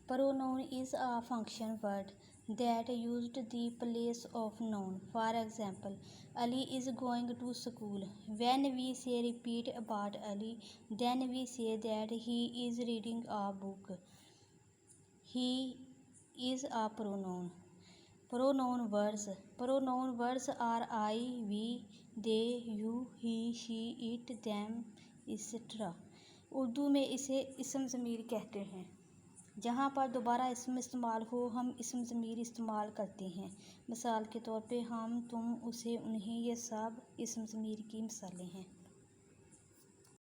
Pronoun is a function word that used the place of noun. For example, Ali is going to school. When we say repeat about Ali, then we say that he is reading a book. He is a pronoun. Pronoun words. Pronoun words are I, we, they, you, he, she, it, them, etc. Urdu में इसे इस्म ज़मीर कहते हैं। जहाँ पर दोबारा इसम इस्तेमाल हो हम इसम ज़मीर इस्तेमाल करते हैं। मिसाल के तौर पे हम, तुम, उसे, उन्हें, ये सब इसम ज़मीर की मिसालें हैं।